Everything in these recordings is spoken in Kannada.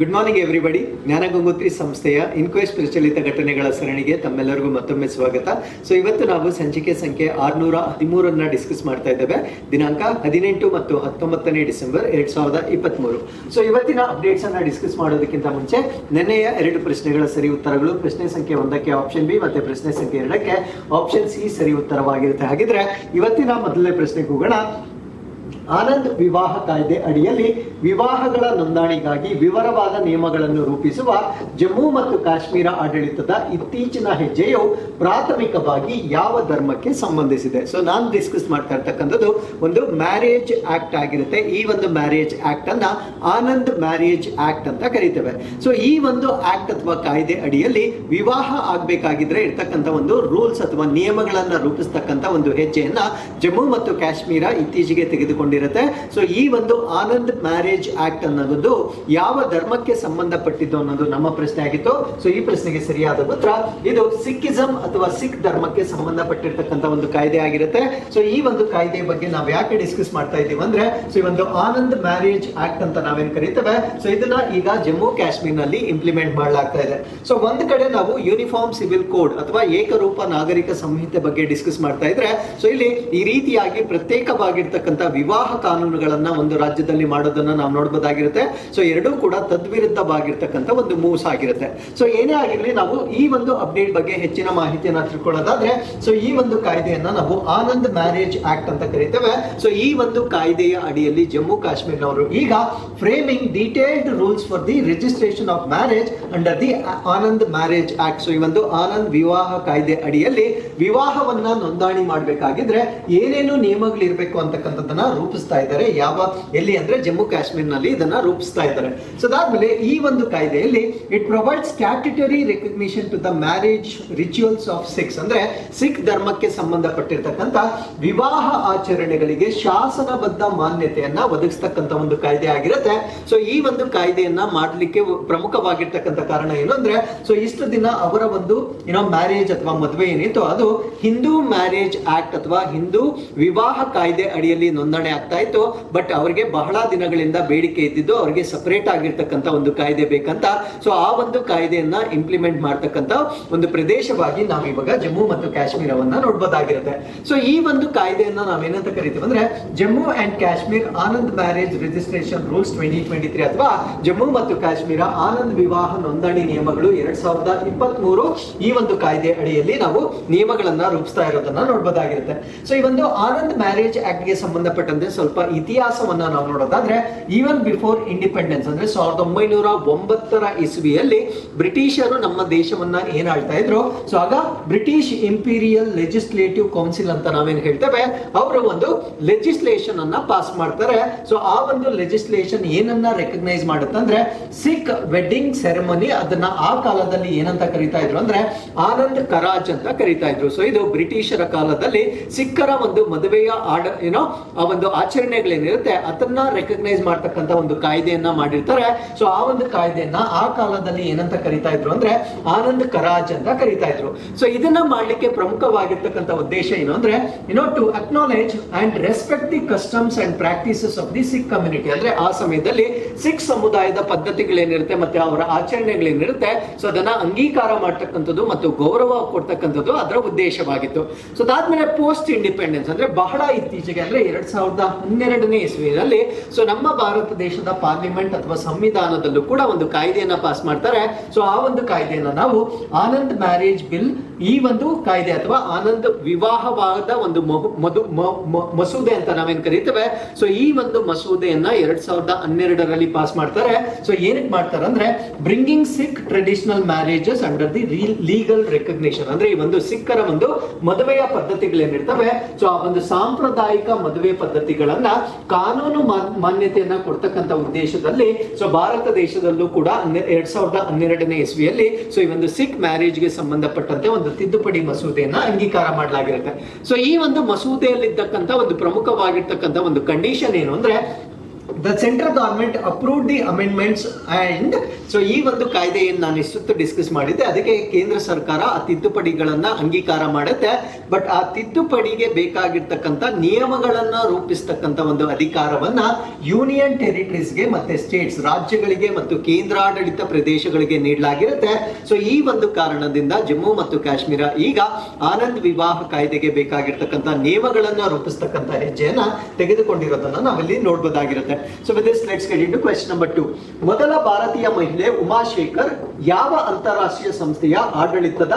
Good morning everybody. ಜ್ಞಾನಗಂಗೋತ್ರಿ ಸಂಸ್ಥೆಯ ಇನ್ಕ್ವೆಸ್ಟ್ ಪ್ರಚಲಿತ ಘಟನೆಗಳ ಸರಣಿಗೆ ತಮ್ಮೆಲ್ಲರಿಗೂ ಮತ್ತೊಮ್ಮೆ ಸ್ವಾಗತ. ಸೊ ಇವತ್ತು ನಾವು ಸಂಚಿಕೆ ಸಂಖ್ಯೆ 613 ಡಿಸ್ಕಸ್ ಮಾಡ್ತಾ ಇದ್ದೇವೆ. ದಿನಾಂಕ 18 ಮತ್ತು 19 ಡಿಸೆಂಬರ್ 2023. ಸೊ ಇವತ್ತಿನ ಅಪ್ಡೇಟ್ಸ್ ಅನ್ನ ಡಿಸ್ಕಸ್ ಮಾಡೋದಕ್ಕಿಂತ ಮುಂಚೆ ನೆನ್ನೆಯ 2 ಪ್ರಶ್ನೆಗಳ ಸರಿ ಉತ್ತರಗಳು, ಪ್ರಶ್ನೆ ಸಂಖ್ಯೆ 1ಕ್ಕೆ ಆಪ್ಷನ್ ಬಿ ಮತ್ತೆ ಪ್ರಶ್ನೆ ಸಂಖ್ಯೆ 2ಕ್ಕೆ ಆಪ್ಷನ್ ಸಿ ಸರಿ ಉತ್ತರವಾಗಿರುತ್ತೆ. ಹಾಗಿದ್ರೆ ಇವತ್ತಿನ ಮೊದಲನೇ ಪ್ರಶ್ನೆಗೆ ಹೋಗೋಣ. ಆನಂದ್ ವಿವಾಹ ಕಾಯ್ದೆ ಅಡಿಯಲ್ಲಿ ವಿವಾಹಗಳ ನೋಂದಣಿಗಾಗಿ ವಿವರವಾದ ನಿಯಮಗಳನ್ನು ರೂಪಿಸುವ ಜಮ್ಮು ಮತ್ತು ಕಾಶ್ಮೀರ ಆಡಳಿತದ ಇತ್ತೀಚಿನ ಹೆಜ್ಜೆಯು ಪ್ರಾಥಮಿಕವಾಗಿ ಯಾವ ಧರ್ಮಕ್ಕೆ ಸಂಬಂಧಿಸಿದೆ? ಸೊ ನಾನು ಡಿಸ್ಕಸ್ ಮಾಡ್ತಾ ಇರ್ತಕ್ಕಂಥದ್ದು ಒಂದು ಮ್ಯಾರೇಜ್ ಆಕ್ಟ್ ಆಗಿರುತ್ತೆ. ಈ ಒಂದು ಮ್ಯಾರೇಜ್ ಆಕ್ಟ್ ಅನ್ನ ಆನಂದ್ ಮ್ಯಾರೇಜ್ ಆಕ್ಟ್ ಅಂತ ಕರೀತೇವೆ. ಸೊ ಈ ಒಂದು ಆಕ್ಟ್ ಅಥವಾ ಕಾಯ್ದೆ ಅಡಿಯಲ್ಲಿ ವಿವಾಹ ಆಗ್ಬೇಕಾಗಿದ್ರೆ ಇರ್ತಕ್ಕಂಥ ಒಂದು ರೂಲ್ಸ್ ಅಥವಾ ನಿಯಮಗಳನ್ನ ರೂಪಿಸ್ತಕ್ಕಂಥ ಒಂದು ಹೆಜ್ಜೆಯನ್ನ ಜಮ್ಮು ಮತ್ತು ಕಾಶ್ಮೀರ ಇತ್ತೀಚೆಗೆ ತೆಗೆದುಕೊಂಡಿರುತ್ತೆ. ಸೊ ಈ ಒಂದು ಆನಂದ್ ಮ್ಯಾರೇಜ್ ಆಕ್ಟ್ ಅನ್ನೋದು ಯಾವ ಧರ್ಮಕ್ಕೆ ಸಂಬಂಧಪಟ್ಟಿದ್ದು ಅನ್ನೋದು ನಮ್ಮ ಪ್ರಶ್ನೆ ಆಗಿತ್ತು. ಸೊ ಈ ಪ್ರಶ್ನೆಗೆ ಸರಿಯಾದ ಉತ್ತರ ಇದು ಸಿಕ್ಕಿಸಂ ಅಥವಾ ಸಿಖ್ ಧರ್ಮಕ್ಕೆ ಸಂಬಂಧಪಟ್ಟಿರ್ತಕ್ಕಂಥ ಒಂದು ಕಾಯ್ದೆ ಆಗಿರುತ್ತೆ. ಸೊ ಈ ಒಂದು ಕಾಯ್ದೆ ಬಗ್ಗೆ ನಾವು ಯಾಕೆ ಡಿಸ್ಕಸ್ ಮಾಡ್ತಾ ಇದ್ದೀವಿ ಅಂದ್ರೆ, ಸೊ ಈ ಒಂದು ಆನಂದ್ ಮ್ಯಾರೇಜ್ ಆಕ್ಟ್ ಅಂತ ನಾವೇನ್ ಕರೀತೇವೆ, ಸೊ ಇದನ್ನ ಈಗ ಜಮ್ಮು ಕಾಶ್ಮೀರ್ ನಲ್ಲಿ ಇಂಪ್ಲಿಮೆಂಟ್ ಮಾಡಲಾಗ್ತಾ ಇದೆ. ಸೊ ಒಂದ್ ಕಡೆ ನಾವು ಯೂನಿಫಾರ್ಮ್ ಸಿವಿಲ್ ಕೋಡ್ ಅಥವಾ ಏಕರೂಪ ನಾಗರಿಕ ಸಂಹಿತೆ ಬಗ್ಗೆ ಡಿಸ್ಕಸ್ ಮಾಡ್ತಾ ಇದ್ರೆ, ಸೊ ಇಲ್ಲಿ ಈ ರೀತಿಯಾಗಿ ಪ್ರತ್ಯೇಕವಾಗಿರ್ತಕ್ಕಂಥ ವಿವಾಹ ಕಾನೂನುಗಳನ್ನ ಒಂದು ರಾಜ್ಯದಲ್ಲಿ ಮಾಡೋದನ್ನ ನಾವು ನೋಡಬಹುದಾಗಿರುತ್ತೆ. ಸೊ ಎರಡೂ ಕೂಡ ತದ್ವಿರುದ್ಧವಾಗಿರ್ತಕ್ಕಂಥ ಒಂದು ಮೂವ್ಸ್ ಆಗಿರುತ್ತೆ. ಸೊ ಏನೇ ಆಗಿರಲಿ, ನಾವು ಈ ಒಂದು ಅಪ್ಡೇಟ್ ಬಗ್ಗೆ ಹೆಚ್ಚಿನ ಮಾಹಿತಿಯನ್ನ ತಿಳ್ಕೊಳ್ಳೋದಾದ್ರೆ, ಸೊ ಈ ಒಂದು ಕಾಯ್ದೆಯನ್ನ ನಾವು ಆನಂದ್ ಮ್ಯಾರೇಜ್ ಆಕ್ಟ್ ಅಂತ ಕರೀತೇವೆ. ಸೊ ಈ ಒಂದು ಕಾಯ್ದೆಯ ಅಡಿಯಲ್ಲಿ ಜಮ್ಮು ಕಾಶ್ಮೀರನವರು ಈಗ framing detailed rules for the registration of marriage under the Anand marriage act. So ಈ ಒಂದು ಆನಂದ್ ವಿವಾಹ ಕಾಯ್ದೆ ಅಡಿಯಲ್ಲಿ ವಿವಾಹವನ್ನ ನೋಂದಣಿ ಮಾಡಬೇಕಾಗಿದ್ರೆ ಏನೇನು ನಿಯಮಗಳು ಇರಬೇಕು ಅಂತಕ್ಕಂಥದ್ದನ್ನ ರೂಪಿಸ್ತಾ ಇದ್ದಾರೆ. ಎಲ್ಲಿ ಅಂದ್ರೆ ಜಮ್ಮು ಕಾಶ್ಮೀರ್ ನಲ್ಲಿ ಇದನ್ನ ರೂಪಿಸ್ತಾ ಇದ್ದಾರೆ. ಸೊ ಅದಾದ್ಮೇಲೆ ಈ ಒಂದು ಕಾಯ್ದೆಯಲ್ಲಿ it provide statutory recognition to the marriage rituals of Sikhs, ಅಂದ್ರೆ ಸಿಖ್ ಧರ್ಮಕ್ಕೆ ಸಂಬಂಧಪಟ್ಟಿರ್ತಕ್ಕಂಥ ವಿವಾಹ ಆಚರಣೆಗಳಿಗೆ ಶಾಸನಬದ್ಧ ಮಾನ್ಯತೆಯನ್ನ ಒದಗಿಸ್ತಕ್ಕಂಥ ಒಂದು ಕಾಯ್ದೆ ಆಗಿರುತ್ತೆ. ಸೊ ಈ ಒಂದು ಕಾಯ್ದೆಯನ್ನ ಮಾಡಲಿಕ್ಕೆ ಪ್ರಮುಖವಾಗಿರ್ತಕ್ಕಂಥ ಕಾರಣ ಏನು ಅಂದ್ರೆ, ಸೊ ಇಷ್ಟು ದಿನ ಅವರ ಒಂದು ಮ್ಯಾರೇಜ್ ಅಥವಾ ಮದುವೆ ಏನಿತ್ತು ಅದು ಹಿಂದೂ ಮ್ಯಾರೇಜ್ ಆಕ್ಟ್ ಅಥವಾ ಹಿಂದೂ ವಿವಾಹ ಕಾಯ್ದೆ ಅಡಿಯಲ್ಲಿ ನೋಂದಣಿ ಆಗ್ತಾ ಇತ್ತು. ಬಟ್ ಅವರಿಗೆ ಬಹಳ ದಿನಗಳಿಂದ ಬೇಡಿಕೆ ಇದ್ದಿದ್ದು ಅವರಿಗೆ ಸಪರೇಟ್ ಆಗಿರ್ತಕ್ಕಂಥ ಒಂದು ಕಾಯ್ದೆ ಬೇಕಂತ. ಸೊ ಆ ಒಂದು ಕಾಯ್ದೆಯನ್ನ ಇಂಪ್ಲಿಮೆಂಟ್ ಮಾಡ್ತಕ್ಕಂಥ ಒಂದು ಪ್ರದೇಶವಾಗಿ ನಾವು ಇವಾಗ ಜಮ್ಮು ಮತ್ತು ಕಾಶ್ಮೀರವನ್ನ ನೋಡಬಹುದಾಗಿರುತ್ತೆ. ಸೊ ಈ ಒಂದು ಕಾಯ್ದೆಯನ್ನ ನಾವೇನಂತ ಕರಿತೀವಿ ಅಂದ್ರೆ Jammu and Kashmir Anand marriage registration rules 2023 ಅಥವಾ ಜಮ್ಮು ಮತ್ತು ಕಾಶ್ಮೀರ ಆನಂದ್ ವಿವಾಹ ನೋಂದಣಿ ನಿಯಮಗಳು 2023 ಈ ಒಂದು ಕಾಯ್ದೆ ಅಡಿಯಲ್ಲಿ ನಾವು ನಿಯಮಗಳನ್ನ ರೂಪಿಸ್ತಾ ಇರೋದನ್ನ ನೋಡಬಹುದಾಗಿರುತ್ತೆ. ಸೊ ಈ ಒಂದು ಆನಂದ್ ಮ್ಯಾರೇಜ್ ಆಕ್ಟ್ ಗೆ ಸಂಬಂಧಪಟ್ಟಂತೆ ಸ್ವಲ್ಪ ಇತಿಹಾಸವನ್ನ ನಾವು ನೋಡೋದಾದ್ರೆ, ಈವನ್ ಬಿಫೋರ್ ಇಂಡಿಪೆಂಡೆನ್ಸ್ ಅಂದ್ರೆ 1909 ಇಸ್ವಿಯಲ್ಲಿ ಬ್ರಿಟಿಷರು ನಮ್ಮ ದೇಶವನ್ನ ಏನ್ ಆಳ್ತಾ ಇದ್ರು, ಸೊ ಆಗ ಬ್ರಿಟಿಷ್ ಇಂಪೀರಿಯಲ್ ಲೆಜಿಸ್ಲೇಟಿವ್ ಕೌನ್ಸಿಲ್ ಅಂತ ನಾವೇನ್ ಹೇಳ್ತೇವೆ, ಅವರು ಒಂದು ಲೆಜಿಸ್ಲೇಷನ್ ಅನ್ನ ಪಾಸ್ ಮಾಡ್ತಾರೆ. ಸೊ ಆ ಒಂದು ಲೆಜಿಸ್ಲೇಷನ್ ಏನನ್ನ ರೆಕಗ್ನೈಸ್ ಮಾಡುತ್ತಂದ್ರೆ ಸಿಖ್ ವೆಡ್ಡಿಂಗ್ ಸೆರೆಮನಿ. ಅದನ್ನ ಆ ಕಾಲದಲ್ಲಿ ಏನಂತ ಕರೀತಾ ಇದ್ರು ಅಂದ್ರೆ ಆನಂದ್ ಕರಾಜ್ ಅಂತ ಕರೀತಾ ಇದ್ರು. ಸೊ ಇದು ಬ್ರಿಟಿಷರ ಕಾಲದಲ್ಲಿ ಸಿಖ್ಖರ ಒಂದು ಮದುವೆಯ ಆ ಒಂದು ಆಚರಣೆಗಳೇನಿರುತ್ತೆ ಅದನ್ನ ರೆಕಗ್ನೈಸ್ ಮಾಡ್ತಕ್ಕಂಥ ಒಂದು ಕಾಯ್ದೆಯನ್ನ ಮಾಡಿರ್ತಾರೆ. ಸೊ ಆ ಒಂದು ಕಾಯ್ದೆಯನ್ನ ಆ ಕಾಲದಲ್ಲಿ ಏನಂತ ಕರೀತಾ ಇದ್ರು ಅಂದ್ರೆ ಆನಂದ್ ಕರಾಜ್ ಅಂತ ಕರೀತಾ ಇದ್ರು. ಸೊ ಇದನ್ನ ಮಾಡ್ಲಿಕ್ಕೆ ಪ್ರಮುಖವಾಗಿರ್ತಕ್ಕಂಥ ಉದ್ದೇಶ ಏನು ಅಂದ್ರೆ to acknowledge and respect the customs and practices of the Sikh community. ಅಂದ್ರೆ ಆ ಸಮಯದಲ್ಲಿ ಸಿಖ್ ಸಮುದಾಯದ ಪದ್ಧತಿಗಳೇನಿರುತ್ತೆ ಮತ್ತೆ ಅವರ ಆಚರಣೆಗಳೇನಿರುತ್ತೆ, ಸೊ ಅದನ್ನ ಅಂಗೀಕಾರ ಮಾಡ್ತಕ್ಕಂಥದ್ದು ಮತ್ತು ಗೌರವ ಕೊಡ್ತಕ್ಕಂಥದ್ದು ಅದರ ಉದ್ದೇಶವಾಗಿತ್ತು. ಸೊ ಅದಾದ್ಮೇಲೆ ಪೋಸ್ಟ್ ಇಂಡಿಪೆಂಡೆನ್ಸ್ ಅಂದ್ರೆ ಬಹಳ ಇತ್ತೀಚೆಗೆ ಅಂದ್ರೆ 2012 ಇಸ್ವಿಯಲ್ಲಿ ಸೊ ನಮ್ಮ ಭಾರತ ದೇಶದ ಪಾರ್ಲಿಮೆಂಟ್ ಅಥವಾ ಸಂವಿಧಾನದಲ್ಲೂ ಕೂಡ ಒಂದು ಕಾಯ್ದೆಯನ್ನ ಪಾಸ್ ಮಾಡ್ತಾರೆ. ಸೊ ಆ ಒಂದು ಕಾಯ್ದೆಯನ್ನ ನಾವು ಆನಂದ್ ಮ್ಯಾರೇಜ್ ಬಿಲ್, ಈ ಒಂದು ಕಾಯ್ದೆ ಅಥವಾ ಆನಂದ್ ವಿವಾಹವಾದ ಒಂದು ಮಸೂದೆ ಅಂತ ನಾವೇನ್ ಕರೀತೇವೆ. ಸೊ ಈ ಒಂದು ಮಸೂದೆಯನ್ನ 2012 ಪಾಸ್ ಮಾಡ್ತಾರೆ. ಸೊ ಏನಕ್ಕೆ ಮಾಡ್ತಾರೆ ಅಂದ್ರೆ bringing Sikh traditional marriages under the legal recognition. ಅಂದ್ರೆ ಈ ಒಂದು ಸಿಖ್ಖರ ಒಂದು ಮದುವೆಯ ಪದ್ಧತಿಗಳೇನಿರ್ತವೆ, ಸೊ ಆ ಒಂದು ಸಾಂಪ್ರದಾಯಿಕ ಮದುವೆ ಪದ್ಧತಿಗಳನ್ನ ಕಾನೂನು ಮಾನ್ಯತೆಯನ್ನ ಕೊಡ್ತಕ್ಕಂಥ ಉದ್ದೇಶದಲ್ಲಿ ಸೊ ಭಾರತ ದೇಶದಲ್ಲೂ ಕೂಡ 2012 ಇಸ್ವಿಯಲ್ಲಿ ಸೊ ಈ ಒಂದು ಸಿಖ್ ಮ್ಯಾರೇಜ್ ಗೆ ಸಂಬಂಧಪಟ್ಟಂತೆ ಒಂದು ತಿದ್ದುಪಡಿ ಮಸೂದೆಯನ್ನ ಅಂಗೀಕಾರ ಮಾಡಲಾಗಿರುತ್ತೆ. ಸೊ ಈ ಒಂದು ಮಸೂದೆಯಲ್ಲಿದ್ದಕ್ಕಂಥ ಒಂದು ಪ್ರಮುಖವಾಗಿರ್ತಕ್ಕಂಥ ಒಂದು ಕಂಡೀಷನ್ ಏನು ಅಂದ್ರೆ, the central government approved the amendments and so ಈ ಒಂದು ಕಾಯ್ದೆಯನ್ನು ನಾನು ಇಷ್ಟೊತ್ತು ಡಿಸ್ಕಸ್ ಮಾಡಿದ್ದೆ. ಅದಕ್ಕೆ ಕೇಂದ್ರ ಸರ್ಕಾರ ಆ ತಿದ್ದುಪಡಿಗಳನ್ನ ಅಂಗೀಕಾರ ಮಾಡುತ್ತೆ. ಬಟ್ ಆ ತಿದ್ದುಪಡಿಗೆ ಬೇಕಾಗಿರ್ತಕ್ಕಂಥ ನಿಯಮಗಳನ್ನ ರೂಪಿಸ್ತಕ್ಕಂಥ ಒಂದು ಅಧಿಕಾರವನ್ನ ಯೂನಿಯನ್ ಟೆರಿಟರೀಸ್ಗೆ ಮತ್ತೆ ಸ್ಟೇಟ್ಸ್ ರಾಜ್ಯಗಳಿಗೆ ಮತ್ತು ಕೇಂದ್ರಾಡಳಿತ ಪ್ರದೇಶಗಳಿಗೆ ನೀಡಲಾಗಿರುತ್ತೆ. ಸೊ ಈ ಒಂದು ಕಾರಣದಿಂದ ಜಮ್ಮು ಮತ್ತು ಕಾಶ್ಮೀರ ಈಗ ಆನಂದ್ ವಿವಾಹ ಕಾಯ್ದೆಗೆ ಬೇಕಾಗಿರ್ತಕ್ಕಂಥ ನಿಯಮಗಳನ್ನ ರೂಪಿಸ್ತಕ್ಕಂಥ ಹೆಜ್ಜೆಯನ್ನ ತೆಗೆದುಕೊಂಡಿರೋದನ್ನ ನಾವಿಲ್ಲಿ ನೋಡಬಹುದಾಗಿರುತ್ತೆ. So with this, let's get into question number 2. ಮೊದಲ ಭಾರತೀಯ ಮಹಿಳೆ ಉಮಾಶೇಖರ್ ಯಾವ ಅಂತಾರಾಷ್ಟ್ರೀಯ ಸಂಸ್ಥೆಯ ಆಡಳಿತದ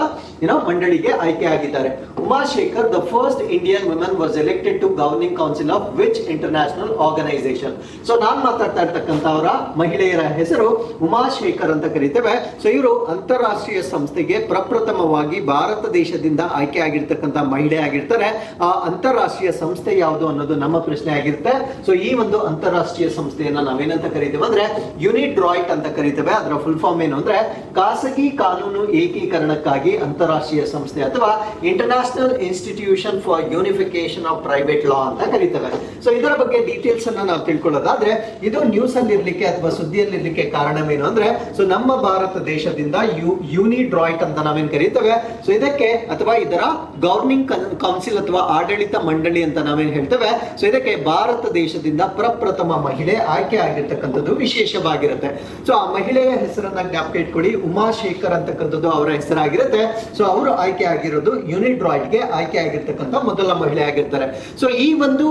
ಮಂಡಳಿಗೆ ಆಯ್ಕೆಯಾಗಿದ್ದಾರೆ? Umashekhar the first Indian woman was elected to governing council of which international organisation? So ನಾನ್ ಮಾತಾಡ್ತಾ ಇರ್ತಕ್ಕಂಥವರ ಮಹಿಳೆಯರ ಹೆಸರು ಉಮಾಶೇಖರ್ ಅಂತ ಕರೀತೇವೆ. ಸೊ ಇವರು ಅಂತಾರಾಷ್ಟ್ರೀಯ ಸಂಸ್ಥೆಗೆ ಪ್ರಪ್ರಥಮವಾಗಿ ಭಾರತ ದೇಶದಿಂದ ಆಯ್ಕೆ ಆಗಿರ್ತಕ್ಕಂಥ ಮಹಿಳೆ ಆಗಿರ್ತಾರೆ. ಆ ಅಂತಾರಾಷ್ಟ್ರೀಯ ಸಂಸ್ಥೆ ಯಾವುದು ಅನ್ನೋದು ನಮ್ಮ ಪ್ರಶ್ನೆ ಆಗಿರುತ್ತೆ. ಸೊ ಈ ಒಂದು ಅಂತಾರಾಷ್ಟ್ರೀಯ ಸಂಸ್ಥೆಯನ್ನ ನಾವೇನಂತ ಕರೀತೇವೆ ಅಂದ್ರೆ ಯುನಿಡ್ರಾಯ್ಟ್ ಅಂತ ಕರೀತೇವೆ. ಅದರ ಫುಲ್ ಫಾರ್ಮ್ ಏನು ಅಂದ್ರೆ ಖಾಸಗಿ ಕಾನೂನು ಏಕೀಕರಣಕ್ಕಾಗಿ ಅಂತಾರಾಷ್ಟ್ರೀಯ ಸಂಸ್ಥೆ ಅಥವಾ international institution for unification of private law ಅಂತ ಕರೀತೇವೆ. ಸೊ ಇದರ ಬಗ್ಗೆ ಡೀಟೇಲ್ಸ್ ಅನ್ನ ನಾವು ತಿಳ್ಕೊಳ್ಳೋದಾದ್ರೆ ಇದು ನ್ಯೂಸ್ ಅಲ್ಲಿ ಇರ್ಲಿಕ್ಕೆ ಅಥವಾ ಸುದ್ದಿಯಲ್ಲಿ ಇರ್ಲಿಕ್ಕೆ ಕಾರಣವೇನು ಅಂದ್ರೆ ಸೊ ನಮ್ಮ ಭಾರತ ದೇಶದಿಂದ ಯುನಿಡ್ರಾಯ್ಟ್ ಅಂತ ನಾವೇನ್ ಕರೀತೇವೆ. ಸೊ ಇದಕ್ಕೆ ಅಥವಾ ಇದರ ಗವರ್ನಿಂಗ್ ಕೌನ್ಸಿಲ್ ಅಥವಾ ಆಡಳಿತ ಮಂಡಳಿ ಅಂತ ನಾವೇನ್ ಹೇಳ್ತೇವೆ. ಸೊ ಇದಕ್ಕೆ ಭಾರತ ದೇಶದಿಂದ ಪ್ರಪ್ರಥಮ ಮಹಿಳೆ ಆಯ್ಕೆ ಆಗಿರ್ತಕ್ಕಂಥದ್ದು ವಿಶೇಷವಾಗಿರುತ್ತೆ. ಸೊ ಆ ಮಹಿಳೆಯ ಹೆಸರನ್ನ ಜ್ಞಾಪಕ ಇಟ್ಕೊಳ್ಳಿ, ಉಮಾಶೇಖರ್ ಅಂತಕ್ಕಂಥದ್ದು ಅವರ ಹೆಸರಾಗಿರುತ್ತೆ. ಸೊ ಅವರು ಆಯ್ಕೆ ಆಗಿರೋದು ಯುನಿಡ್ರಾಯ್ಟ್ಗೆ ಆಯ್ಕೆ ಆಗಿರ್ತಕ್ಕಂಥ ಮೊದಲ ಮಹಿಳೆ ಆಗಿರ್ತಾರೆ. ಸೊ ಈ ಒಂದು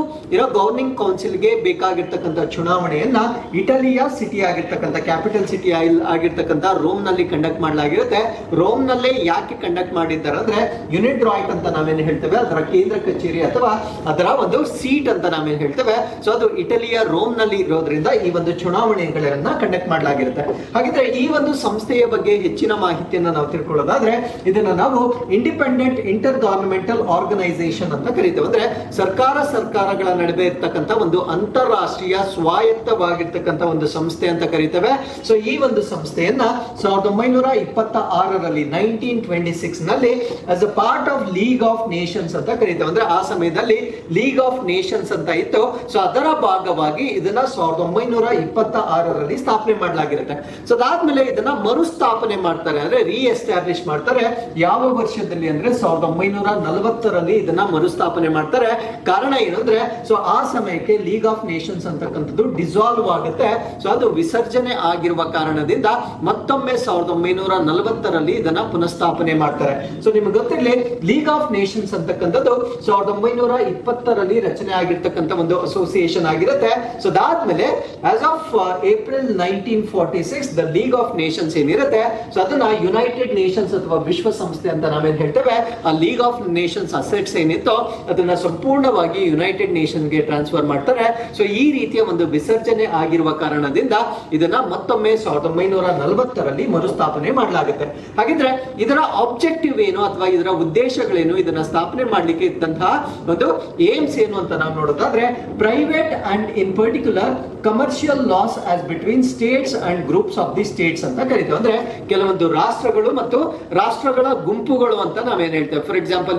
ಗವರ್ನಿಂಗ್ ಕೌನ್ಸಿಲ್ಗೆ ಬೇಕಾಗಿರ್ತಕ್ಕಂಥ ಚುನಾವಣೆಯನ್ನ ಇಟಲಿಯ ಸಿಟಿ ಆಗಿರ್ತಕ್ಕಂಥ ಕ್ಯಾಪಿಟಲ್ ಸಿಟಿ ಆಗಿರ್ತಕ್ಕಂಥ ರೋಮ್ ನಲ್ಲಿ ಕಂಡಕ್ಟ್ ಮಾಡಲಾಗಿರುತ್ತೆ. ರೋಮ್ ನಲ್ಲೇ ಯಾಕೆ ಕಂಡಕ್ಟ್ ಮಾಡಿದ್ದಾರೆ ಅಂದ್ರೆ ಯುನಿಡ್ರಾಯ್ಟ್ ಅಂತ ನಾವೇನು ಹೇಳ್ತೇವೆ ಅದರ ಕೇಂದ್ರ ಕಚೇರಿ ಅಥವಾ ಅದರ ಒಂದು ಸೀಟ್ ಅಂತ ನಾವೇನು ಹೇಳ್ತೇವೆ. ಸೊ ಅದು ಇಟಲಿಯ ರೋಮ್ ನಲ್ಲಿ ಇರೋದ್ರಿಂದ ಈ ಒಂದು ಚುನಾವಣೆಗಳನ್ನ ಕಂಡಕ್ಟ್ ಮಾಡಲಾಗಿರುತ್ತೆ. ಹಾಗಿದ್ರೆ ಈ ಒಂದು ಸಂಸ್ಥೆಯ ಬಗ್ಗೆ ಹೆಚ್ಚಿನ ಮಾಹಿತಿಯನ್ನ ನಾವು ತಿಳ್ಕೊಳ್ಳೋದಾದ್ರೆ ಇದನ್ನ ನಾವು ಇಂಡಿಪೆಂಡೆಂಟ್ ಇಂಟರ್ ಗವರ್ನಮೆಂಟಲ್ ಆರ್ಗನೈಸೇಷನ್ ಅಂತ ಕರೀತೇವೆ. ಅಂದ್ರೆ ಸರ್ಕಾರಗಳ ನಡುವೆ ಇರ್ತಕ್ಕಂಥ ಒಂದು ಅಂತಾರಾಷ್ಟ್ರೀಯ ಸ್ವಾಯತ್ತವಾಗಿರ್ತಕ್ಕಂಥ ಒಂದು ಸಂಸ್ಥೆ ಅಂತ ಕರೀತೇವೆ. ಸೊ ಈ ಒಂದು ಸಂಸ್ಥೆಯನ್ನ 1926ರಲ್ಲಿ 1926 ನಲ್ಲಿ as a part of league of Nations ಅಂತ ಕರೀತೇವೆ. ಅಂದ್ರೆ ಆ ಸಮಯದಲ್ಲಿ ಲೀಗ್ ಆಫ್ ನೇಷನ್ಸ್ ಅಂತ ಇತ್ತು. ಸೊ ಅದರ ಭಾಗವಾಗಿ ಇದನ್ನ 1926ರಲ್ಲಿ ಸ್ಥಾಪನೆ ಮಾಡಲಾಗಿರುತ್ತೆ. ಸೊ ಅದಾದ್ಮೇಲೆ ಇದನ್ನ ಮರುಸ್ಥಾಪನೆ ಮಾಡ್ತಾರೆ ಅಂದ್ರೆ ರೀಎಸ್ಟಾಬ್ಲಿಷ್ ಮಾಡ್ತಾರೆ. ಯಾವ ವರ್ಷದಲ್ಲಿ ಅಂದ್ರೆ 1940ರಲ್ಲಿ ಇದನ್ನ ಮರುಸ್ಥಾಪನೆ ಮಾಡ್ತಾರೆ. ಕಾರಣ ಏನಂದ್ರೆ ಸೊ ಆ ಸಮಯಕ್ಕೆ ಲೀಗ್ ಆಫ್ ನೇಷನ್ಸ್ ಅಂತಕ್ಕಂಥದ್ದು ಡಿಸಾಲ್ವ್ ಆಗುತ್ತೆ. ಸೊ ಅದು ವಿಸರ್ಜನೆ ಆಗಿರುವ ಕಾರಣದಿಂದ ಮತ್ತೊಮ್ಮೆ 1940ರಲ್ಲಿ ಇದನ್ನ ಪುನಃಸ್ಥಾಪನೆ ಮಾಡ್ತಾರೆ. ಸೊ ನಿಮ್ಗೆ ಗೊತ್ತಿರಲಿ ಲೀಗ್ ಆಫ್ ನೇಷನ್ಸ್ ಅಂತಕ್ಕಂಥದ್ದು 1920ರಲ್ಲಿ ರಚನೆ ಆಗಿರ್ತಕ್ಕಂಥ ಒಂದು ಅಸೋಸಿಯೇಷನ್ ಆಗಿರುತ್ತೆ. ಸೊ ಅದಾದ್ಮೇಲೆ as of April 1946 the league of Nations ಏನಿರುತ್ತೆ ಸೊ ಅದನ್ನ ಯುನೈಟೆಡ್ ನೇಷನ್ಸ್ ಅಥವಾ ವಿಶ್ವಸಂಸ್ಥೆ ಅಂತ ನಾವೇನ್ ಹೇಳ್ತೇವೆ. ಆ ಲೀಗ್ ಆಫ್ ನೇಷನ್ಸ್ ಅಸೆಟ್ಸ್ ಏನಿತ್ತು ಅದನ್ನ ಸಂಪೂರ್ಣವಾಗಿ ಯುನೈಟೆಡ್ ನೇಷನ್ಗೆ ಟ್ರಾನ್ಸ್ಫರ್ ಮಾಡ್ತಾರೆ. ಸೊ ಈ ರೀತಿಯ ಒಂದು ವಿಸರ್ಜನೆ ಆಗಿರುವ ಕಾರಣದಿಂದ ಇದನ್ನ ಮತ್ತೊಮ್ಮೆ 1940ರಲ್ಲಿ ಮರುಸ್ಥಾಪನೆ ಮಾಡಲಾಗುತ್ತೆ. ಹಾಗಿದ್ರೆ ಇದರ ಆಬ್ಜೆಕ್ಟಿವ್ ಏನು ಅಥವಾ ಇದರ ಉದ್ದೇಶಗಳೇನು, ಇದನ್ನ ಸ್ಥಾಪನೆ ಮಾಡ್ಲಿಕ್ಕೆ ಇದ್ದಂತಹ ಒಂದು ಏಮ್ಸ್ ಏನು ಅಂತ ನಾವು ನೋಡೋದಾದ್ರೆ private and in particular commercial loss as between States and groups of the States ಅಂತ ಕರೀತೇವೆ. ಅಂದ್ರೆ ಕೆಲವೊಂದು ರಾಷ್ಟ್ರಗಳು ಮತ್ತು ರಾಷ್ಟ್ರಗಳ ಗುಂಪುಗಳು ಅಂತ ನಾವೇನ್ ಹೇಳ್ತೇವೆ. ಫಾರ್ ಎಕ್ಸಾಂಪಲ್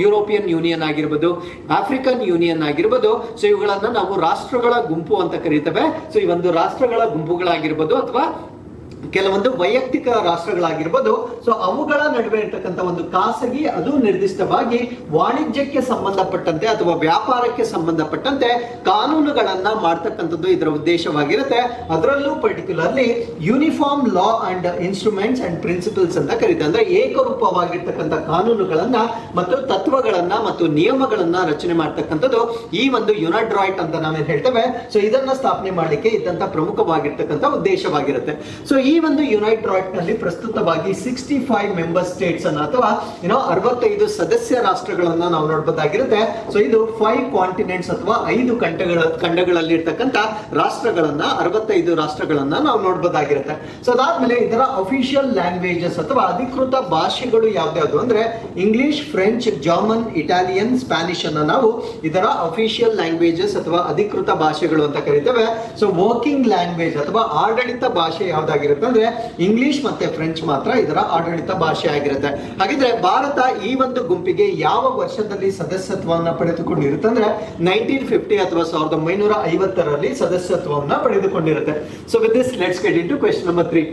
ಯುರೋಪಿಯನ್ ಯೂನಿಯನ್ ಆಗಿರ್ಬೋದು, ಆಫ್ರಿಕನ್ ಯೂನಿಯನ್ ಆಗಿರ್ಬೋದು. ಸೊ ಇವುಗಳನ್ನ ನಾವು ರಾಷ್ಟ್ರಗಳ ಗುಂಪು ಅಂತ ಕರೀತೇವೆ. ಸೊ ಈ ಒಂದು ರಾಷ್ಟ್ರಗಳ ಗುಂಪುಗಳಾಗಿರ್ಬೋದು ಅಥವಾ ಕೆಲವೊಂದು ವೈಯಕ್ತಿಕ ರಾಷ್ಟ್ರಗಳಾಗಿರ್ಬೋದು. ಸೊ ಅವುಗಳ ನಡುವೆ ಇರ್ತಕ್ಕಂಥ ಒಂದು ಖಾಸಗಿ ಅದು ನಿರ್ದಿಷ್ಟವಾಗಿ ವಾಣಿಜ್ಯಕ್ಕೆ ಸಂಬಂಧಪಟ್ಟಂತೆ ಅಥವಾ ವ್ಯಾಪಾರಕ್ಕೆ ಸಂಬಂಧಪಟ್ಟಂತೆ ಕಾನೂನುಗಳನ್ನ ಮಾಡ್ತಕ್ಕಂಥದ್ದು ಇದರ ಉದ್ದೇಶವಾಗಿರುತ್ತೆ. ಅದರಲ್ಲೂ particularly uniform law and instruments and principles ಅಂತ ಕರೀತಾರೆ. ಅಂದ್ರೆ ಏಕರೂಪವಾಗಿರ್ತಕ್ಕಂಥ ಕಾನೂನುಗಳನ್ನ ಮತ್ತು ತತ್ವಗಳನ್ನ ಮತ್ತು ನಿಯಮಗಳನ್ನ ರಚನೆ ಮಾಡ್ತಕ್ಕಂಥದ್ದು ಈ ಒಂದು ಯುನಿಡ್ರಾಯ್ಟ್ ಅಂತ ನಾವೇನ್ ಹೇಳ್ತೇವೆ. ಸೊ ಇದನ್ನ ಸ್ಥಾಪನೆ ಮಾಡಲಿಕ್ಕೆ ಇದ್ದಂತ ಪ್ರಮುಖವಾಗಿರ್ತಕ್ಕಂಥ ಉದ್ದೇಶವಾಗಿರುತ್ತೆ. ಸೊ ಈ ಒಂದು ಯುನೈಟ್ರಾಯ್ಟ್ ನಲ್ಲಿ ಪ್ರಸ್ತುತವಾಗಿ 65 ಮೆಂಬರ್ ಸ್ಟೇಟ್ಸ್ ಅನ್ನ ಅಥವಾ 65 ಸದಸ್ಯ ರಾಷ್ಟ್ರಗಳನ್ನ ನಾವು ನೋಡಬಹುದಾಗಿರುತ್ತೆ. ಸೊ ಇದು 5 ಕಾಂಟಿನೆಂಟ್ಸ್ ಅಥವಾ 5 ಖಂಡಗಳಲ್ಲಿ ಇರ್ತಕ್ಕಂಥ ರಾಷ್ಟ್ರಗಳನ್ನ 65 ರಾಷ್ಟ್ರಗಳನ್ನ ನಾವು ನೋಡಬಹುದಾಗಿರುತ್ತೆ. ಸೊ ಅದಾದ್ಮೇಲೆ ಇದರ ಅಫಿಷಿಯಲ್ ಲ್ಯಾಂಗ್ವೇಜಸ್ ಅಥವಾ ಅಧಿಕೃತ ಭಾಷೆಗಳು ಯಾವ್ಯಾವ್ದು ಅಂದ್ರೆ English, French, German, Italian, Spanish ಅನ್ನ ನಾವು ಇದರ ಅಫಿಷಿಯಲ್ ಲ್ಯಾಂಗ್ವೇಜಸ್ ಅಥವಾ ಅಧಿಕೃತ ಭಾಷೆಗಳು ಅಂತ ಕರೀತೇವೆ. ಸೊ ವರ್ಕಿಂಗ್ ಲ್ಯಾಂಗ್ವೇಜ್ ಅಥವಾ ಆಡಳಿತ ಭಾಷೆ ಯಾವ್ದಾಗಿರುತ್ತೆ ಆಗಿರುತ್ತೆ ಅಂದ್ರೆ ಇಂಗ್ಲಿಷ್ ಮತ್ತೆ ಫ್ರೆಂಚ್ ಮಾತ್ರ ಇದರ ಆಡಳಿತ ಭಾಷೆ ಆಗಿರುತ್ತೆ. ಹಾಗಿದ್ರೆ ಭಾರತ ಈ ಒಂದು ಗುಂಪಿಗೆ ಯಾವ ವರ್ಷದಲ್ಲಿ ಸದಸ್ಯತ್ವವನ್ನ ಪಡೆದುಕೊಂಡಿರುತ್ತೆ ಅಂದ್ರೆ 1950 ಅಥವಾ 1950ರಲ್ಲಿ ಸದಸ್ಯತ್ವವನ್ನ ಪಡೆದುಕೊಂಡಿರುತ್ತೆ. So with this let's get into question number 3.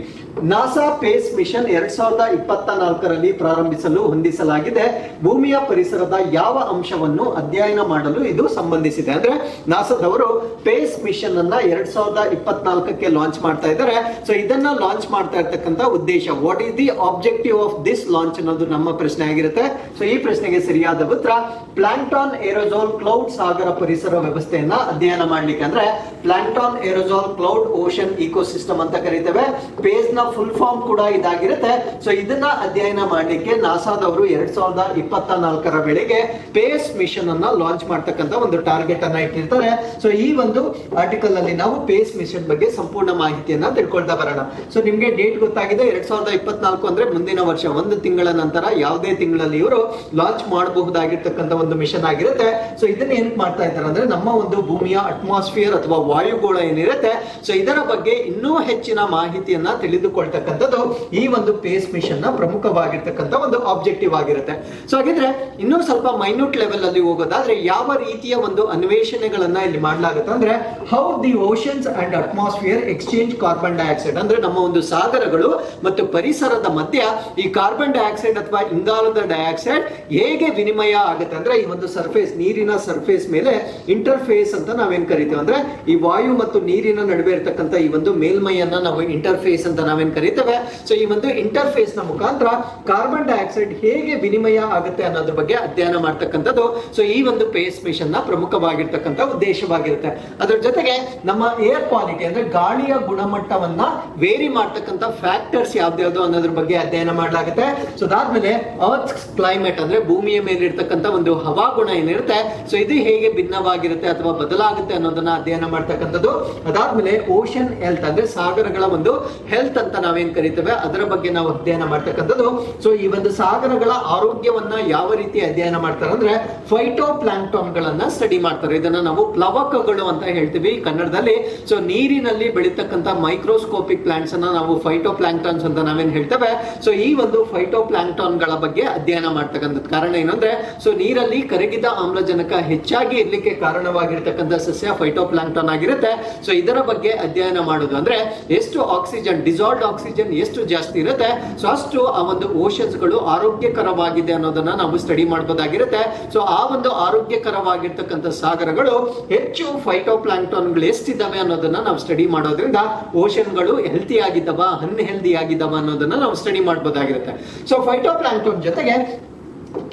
NASA PACE mission 2024ರಲ್ಲಿ ಪ್ರಾರಂಭಿಸಲು ಹೊಂದಿಸಲಾಗಿದೆ. ಭೂಮಿಯ ಪರಿಸರದ ಯಾವ ಅಂಶವನ್ನು ಅಧ್ಯಯನ ಮಾಡಲು ಇದು ಸಂಬಂಧಿಸಿದೆ? ಅಂದ್ರೆ ನಾಸಾದವರು ಪೇಸ್ ಮಿಷನ್ ಅನ್ನ 2024ಕ್ಕೆ ಲಾಂಚ್ ಮಾಡ್ತಾ ಇದ್ದಾರೆ. ಸೊ ಇದನ್ನ ಲಾಂಚ್ ಮಾಡ್ತಾ ಇರ್ತಕ್ಕಂಥ ಉದ್ದೇಶ, what is the objective of this launch ಅನ್ನೋದು ನಮ್ಮ ಪ್ರಶ್ನೆ ಆಗಿರುತ್ತೆ. ಸೊ ಈ ಪ್ರಶ್ನೆಗೆ ಸರಿಯಾದ ಉತ್ತರ ಪ್ಲಾಂಕ್ಟಾನ್ ಏರೋಜಾಲ್ ಕ್ಲೌಡ್, ಸಾಗರ ಪರಿಸರ ವ್ಯವಸ್ಥೆಯನ್ನ ಅಧ್ಯಯನ ಮಾಡ್ಲಿಕ್ಕೆ, ಅಂದ್ರೆ ಪ್ಲಾಂಕ್ಟಾನ್ ಏರೋಜಾಲ್ ಕ್ಲೌಡ್ ಓಷನ್ ಇಕೋಸಿಸ್ಟಮ್ ಅಂತ ಕರೀತೇವೆ. ಪೇಸ್ ನ ಫುಲ್ ಫಾರ್ಮ್ ಕೂಡ ಇದಾಗಿರುತ್ತೆ. ಸೊ ಇದನ್ನ ಅಧ್ಯಯನ ಮಾಡ್ಲಿಕ್ಕೆ ನಾಸಾದವರು 2024ರ ವೇಳೆಗೆ ಪೇಸ್ ಮಿಷನ್ ಅನ್ನ ಲಾಂಚ್ ಮಾಡ್ತಕ್ಕಂಥ ಒಂದು ಟಾರ್ಗೆಟ್ ಅನ್ನ ಇಟ್ಟಿರ್ತಾರೆ. ಸೊ ಈ ಒಂದು ಆರ್ಟಿಕಲ್ ಅಲ್ಲಿ ನಾವು ಪೇಸ್ ಮಿಷನ್ ಬಗ್ಗೆ ಸಂಪೂರ್ಣ ಮಾಹಿತಿಯನ್ನ ತಿಳ್ಕೊಳ್ತಾ ಬರೋಣ. ಸೊ ನಿಮ್ಗೆ ಡೇಟ್ ಗೊತ್ತಾಗಿದೆ, 2024 ಅಂದ್ರೆ ಮುಂದಿನ ವರ್ಷ, ಒಂದು ತಿಂಗಳ ನಂತರ ಯಾವುದೇ ತಿಂಗಳಲ್ಲಿ ಇವರು ಲಾಂಚ್ ಮಾಡಬಹುದಾಗಿರ್ತಕ್ಕಂಥ ಒಂದು ಮಿಷನ್ ಆಗಿರುತ್ತೆ. ಸೊ ಇದನ್ನ ಏನಕ್ಕೆ ಮಾಡ್ತಾ ಇದ್ದಾರೆ ಅಂದ್ರೆ ನಮ್ಮ ಒಂದು ಭೂಮಿಯ ಅಟ್ಮಾಸ್ಫಿಯರ್ ಅಥವಾ ವಾಯುಗೋಳ ಏನಿರುತ್ತೆ, ಸೊ ಇದರ ಬಗ್ಗೆ ಇನ್ನೂ ಹೆಚ್ಚಿನ ಮಾಹಿತಿಯನ್ನ ತಿಳಿದುಕೊಳ್ತಕ್ಕಂಥದ್ದು ಈ ಒಂದು ಪೇಸ್ ಮಿಷನ್ ನ ಪ್ರಮುಖವಾಗಿರ್ತಕ್ಕಂಥ ಒಂದು ಆಬ್ಜೆಕ್ಟಿವ್ ಆಗಿರುತ್ತೆ. ಸೊ ಹಾಗಿದ್ರೆ ಇನ್ನೂ ಸ್ವಲ್ಪ ಮೈನ್ಯೂಟ್ ಲೆವೆಲ್ ಅಲ್ಲಿ ಹೋಗೋದಾದ್ರೆ ಯಾವ ರೀತಿಯ ಒಂದು ಅನ್ವೇಷಣೆಗಳನ್ನ ಇಲ್ಲಿ ಮಾಡಲಾಗುತ್ತೆ ಅಂದ್ರೆ how the oceans and atmosphere exchange carbon dioxide, ಅಂದ್ರೆ ನಮ್ಮ ಒಂದು ಸಾಗರಗಳು ಮತ್ತು ಪರಿಸರದ ಮಧ್ಯ ಈ ಕಾರ್ಬನ್ ಡೈಆಕ್ಸೈಡ್ ಅಥವಾ ಇಂಗಾಲದ ಡೈಆಕ್ಸೈಡ್ ಹೇಗೆ ವಿನಿಮಯ ಆಗುತ್ತೆ ಅಂದ್ರೆ ಈ ಒಂದು ಸರ್ಫೇಸ್, ನೀರಿನ ಸರ್ಫೇಸ್ ಮೇಲೆ ಇಂಟರ್ಫೇಸ್ ಅಂತ ನಾವೇನ್ ಕರಿತೇವೆ, ಅಂದ್ರೆ ಈ ವಾಯು ಮತ್ತು ನೀರಿನ ನಡುವೆ ಇರತಕ್ಕಂತ ಈ ಒಂದು ಮೇಲ್ಮೈಯನ್ನ ನಾವು ಇಂಟರ್ಫೇಸ್ ಅಂತ ನಾವೇನ್ ಕರಿತೇವೆ. ಸೊ ಈ ಒಂದು ಇಂಟರ್ಫೇಸ್ ನ ಮುಖಾಂತರ ಕಾರ್ಬನ್ ಡೈಆಕ್ಸೈಡ್ ಹೇಗೆ ವಿನಿಮಯ ಆಗುತ್ತೆ ಅನ್ನೋದ್ರ ಬಗ್ಗೆ ಅಧ್ಯಯನ ಮಾಡ್ತಕ್ಕಂಥದ್ದು ಸೊ ಈ ಒಂದು ಪೇಸ್ ಮಿಷನ್ ನ ಪ್ರಮುಖವಾಗಿರ್ತಕ್ಕಂಥ ಉದ್ದೇಶವಾಗಿರುತ್ತೆ. ಅದರ ಜೊತೆಗೆ ನಮ್ಮ ಏರ್ ಕ್ವಾಲಿಟಿ ಅಂದ್ರೆ ಗಾಳಿಯ ಗುಣಮಟ್ಟವನ್ನ ವೇರಿ ಮಾಡ್ತಕ್ಕಂಥ ಫ್ಯಾಕ್ಟರ್ಸ್ ಯಾವ್ದು ಅನ್ನೋದ್ರ ಬಗ್ಗೆ ಅಧ್ಯಯನ ಮಾಡಲಾಗುತ್ತೆ. ಸೊ ಅದಾದ್ಮೇಲೆ ಅರ್ತ್ ಕ್ಲೈಮೇಟ್ ಅಂದ್ರೆ ಭೂಮಿಯ ಮೇಲೆ ಇರ್ತಕ್ಕಂಥ ಒಂದು ಹವಾಗುಣ ಏನಿರುತ್ತೆ, ಸೊ ಇದು ಹೇಗೆ ಭಿನ್ನವಾಗಿರುತ್ತೆ ಅಥವಾ ಬದಲಾಗುತ್ತೆ ಅನ್ನೋದನ್ನ ಅಧ್ಯಯನ ಮಾಡ್ತಕ್ಕಂಥದ್ದು. ಅದಾದ್ಮೇಲೆ ಓಷನ್ ಹೆಲ್ತ್ ಅಂದ್ರೆ ಸಾಗರಗಳ ಒಂದು ಹೆಲ್ತ್ ಅಂತ ನಾವೇನ್ ಕರಿತೇವೆ ಅದರ ಬಗ್ಗೆ ನಾವು ಅಧ್ಯಯನ ಮಾಡ್ತಕ್ಕಂಥದ್ದು. ಸೊ ಈ ಒಂದು ಸಾಗರಗಳ ಆರೋಗ್ಯವನ್ನ ಯಾವ ರೀತಿ ಅಧ್ಯಯನ ಮಾಡ್ತಾರೆ ಅಂದ್ರೆ ಫೈಟೋ ಪ್ಲಾಂಕ್ಟಾನ್ ಗಳನ್ನ ಸ್ಟಡಿ ಮಾಡ್ತಾರೆ. ಇದನ್ನ ನಾವು ಪ್ಲವಕಗಳು ಅಂತ ಹೇಳ್ತೀವಿ ಕನ್ನಡದಲ್ಲಿ. ಸೊ ನೀರಿನಲ್ಲಿ ಬೆಳೀತಕ್ಕಂಥ ಮೈಕ್ರೋಸ್ಕೋಪಿಕ್ ಪ್ಲಾಂಟ್ಸ್ ಅನ್ನ ನಾವು ಫೈಟೋ ಪ್ಲಾಂಕ್ಟಾನ್ಸ್ ಅಂತ ನಾವೇನ್ ಹೇಳ್ತೇವೆ. ಸೊ ಈ ಒಂದು ಫೈಟೋ ಪ್ಲಾಂಕ್ಟಾನ್ ಗಳ ಬಗ್ಗೆ ಅಧ್ಯಯನ ಮಾಡ್ತಕ್ಕಂಥದ್ದು. ಕಾರಣ ಏನಂದ್ರೆ ಸೊ ನೀರಲ್ಲಿ ಕರಗಿದ ಆಮ್ಲಜನಕ ಹೆಚ್ಚಾಗಿ ಇರ್ಲಿಕ್ಕೆ ಕಾರಣವಾಗಿರ್ತಕ್ಕಂಥ ಸಸ್ಯ ಫೈಟೋ ಪ್ಲಾಂಕ್ಟಾನ್ ಆಗಿರುತ್ತೆ. ಸೊ ಇದರ ಬಗ್ಗೆ ಅಧ್ಯಯನ ಮಾಡೋದು ಅಂದ್ರೆ ಎಷ್ಟು ಆಕ್ಸಿಜನ್, ಡಿಸಾಲ್ವ್ಡ್ ಆಕ್ಸಿಜನ್ ಎಷ್ಟು ಜಾಸ್ತಿ ಇರುತ್ತೆ ಸೊ ಅಷ್ಟು ಆ ಒಂದು ಓಷನ್ಸ್ ಗಳು ಆರೋಗ್ಯಕರವಾಗಿದೆ ಅನ್ನೋದನ್ನ ನಾವು ಸ್ಟಡಿ ಮಾಡಬಹುದಾಗಿರುತ್ತೆ. ಸೊ ಆ ಒಂದು ಆರೋಗ್ಯಕರವಾಗಿರ್ತಕ್ಕಂಥ ಸಾಗರಗಳು ಹೆಚ್ಚು ಫೈಟೋ ಪ್ಲಾಂಕ್ಟಾನ್ ಗಳು ಎಷ್ಟಿದ್ದಾವೆ ಅನ್ನೋದನ್ನ ನಾವು ಸ್ಟಡಿ ಮಾಡೋದ್ರಿಂದ ಓಷನ್ ಗಳು ಹೆಲ್ತಿ ಆಗಿದ್ದಾವ, ಅನ್ಹೆಲ್ದಿ ಆಗಿದ್ದಾವ ಅನ್ನೋದನ್ನ ನಾವು ಸ್ಟಡಿ ಮಾಡಬಹುದಾಗಿರುತ್ತೆ. ಸೊ ಫೈಟೋ ಪ್ಲಾಂಕ್ಟಾನ್ ಜೊತೆಗೆ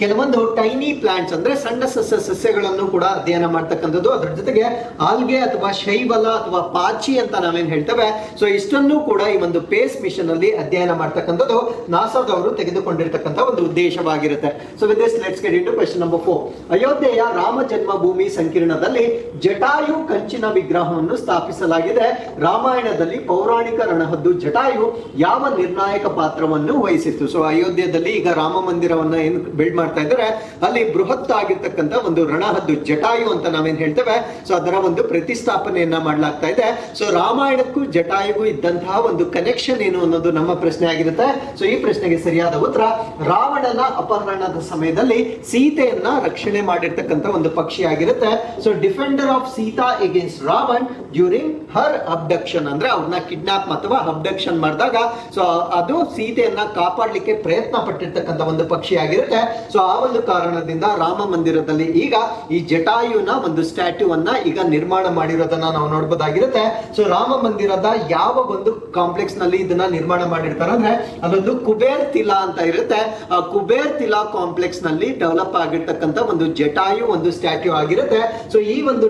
ಕೆಲವೊಂದು ಟೈನಿ ಪ್ಲಾಂಟ್ಸ್ ಅಂದ್ರೆ ಸಣ್ಣ ಸಸ್ಯಗಳನ್ನು ಕೂಡ ಅಧ್ಯಯನ ಮಾಡ್ತಕ್ಕಂಥದ್ದು. ಅದ್ರ ಜೊತೆಗೆ ಆಲ್ಗೆ ಅಥವಾ ಶೈವಲ ಅಥವಾ ಪಾಚಿ ಅಂತ ನಾವೇನ್ ಹೇಳ್ತೇವೆ. ಸೊ ಇಷ್ಟನ್ನು ಕೂಡ ಈ ಒಂದು ಪೇಸ್ ಮಿಷನ್ ಅಲ್ಲಿ ಅಧ್ಯಯನ ಮಾಡ್ತಕ್ಕಂಥದ್ದು ನಾಸಾದವರು ತೆಗೆದುಕೊಂಡಿರ್ತಕ್ಕಂಥ ಒಂದು ಉದ್ದೇಶವಾಗಿರುತ್ತೆ. So with this let's get into question number 4. ಅಯೋಧ್ಯೆಯ ರಾಮ ಜನ್ಮಭೂಮಿ ಸಂಕೀರ್ಣದಲ್ಲಿ ಜಟಾಯು ಕಂಚಿನ ವಿಗ್ರಹವನ್ನು ಸ್ಥಾಪಿಸಲಾಗಿದೆ. ರಾಮಾಯಣದಲ್ಲಿ ಪೌರಾಣಿಕ ರಣಹದ್ದು ಜಟಾಯು ಯಾವ ನಿರ್ಣಾಯಕ ಪಾತ್ರವನ್ನು ವಹಿಸಿತ್ತು? ಸೊ ಅಯೋಧ್ಯೆಯಲ್ಲಿ ಈಗ ರಾಮ ಮಂದಿರವನ್ನ ಏನು ಬಿಲ್ಡ್ ಮಾಡ್ತಾ ಇದ್ದಾರೆ ಅಲ್ಲಿ ಬೃಹತ್ ಆಗಿರ್ತಕ್ಕಂಥ ಒಂದು ರಣಹದ್ದು ಜಟಾಯು ಅಂತ ನಾವೇನ್ ಹೇಳ್ತೇವೆ. ಸೊ ಅದರ ಒಂದು ಪ್ರತಿಷ್ಠಾಪನೆಯನ್ನ ಮಾಡಲಾಗ್ತಾ ಇದೆ. ಸೊ ರಾಮಾಯಣಕ್ಕೂ ಜಟಾಯುಗೂ ಇದ್ದಂತಹ ಒಂದು ಕನೆಕ್ಷನ್ ಏನು ಅನ್ನೋದು ನಮ್ಮ ಪ್ರಶ್ನೆ ಆಗಿರುತ್ತೆ. ಸೊ ಈ ಪ್ರಶ್ನೆಗೆ ಸರಿಯಾದ ಉತ್ತರ ರಾವಣನ ಅಪಹರಣದ ಸಮಯದಲ್ಲಿ ಸೀತೆಯನ್ನ ರಕ್ಷಣೆ ಮಾಡಿರ್ತಕ್ಕಂಥ ಒಂದು ಪಕ್ಷಿ ಆಗಿರುತ್ತೆ. So defender of Sita against Ravan during Har abduction, ಅಂದ್ರೆ ಅವ್ರನ್ನ ಕಿಡ್ನಾಪ್ ಅಥವಾ ಅಬ್ಡಕ್ಷನ್ ಮಾಡಿದಾಗ ಸೊ ಅದು ಸೀತೆಯನ್ನ ಕಾಪಾಡಲಿಕ್ಕೆ ಪ್ರಯತ್ನ ಪಟ್ಟಿರ್ತಕ್ಕಂಥ ಒಂದು ಪಕ್ಷಿ ಆಗಿರುತ್ತೆ. ಸೊ ಆ ಒಂದು ಕಾರಣದಿಂದ ರಾಮ ಮಂದಿರದಲ್ಲಿ ಈಗ ಈ ಜಟಾಯುನ ಒಂದು ಸ್ಟ್ಯಾಟ್ಯೂ ಅನ್ನ ಈಗ ನಿರ್ಮಾಣ ಮಾಡಿರೋದನ್ನ ನಾವು ನೋಡಬಹುದಾಗಿರುತ್ತೆ. ಸೊ ರಾಮ ಮಂದಿರದ ಯಾವ ಒಂದು ಕಾಂಪ್ಲೆಕ್ಸ್ ನಲ್ಲಿ ಇದನ್ನ ನಿರ್ಮಾಣ ಮಾಡಿರ್ತಾರೆ ಅಂದ್ರೆ ಅದೊಂದು ಕುಬೇರ್ ತಿಲಾ ಅಂತ ಇರುತ್ತೆ. ಆ ಕುಬೇರ್ ತಿಲಾ ಕಾಂಪ್ಲೆಕ್ಸ್ ನಲ್ಲಿ ಡೆವಲಪ್ ಆಗಿರ್ತಕ್ಕಂಥ ಒಂದು ಜಟಾಯು ಒಂದು ಸ್ಟ್ಯಾಟ್ಯೂ ಆಗಿರುತ್ತೆ. ಸೊ ಈ ಒಂದು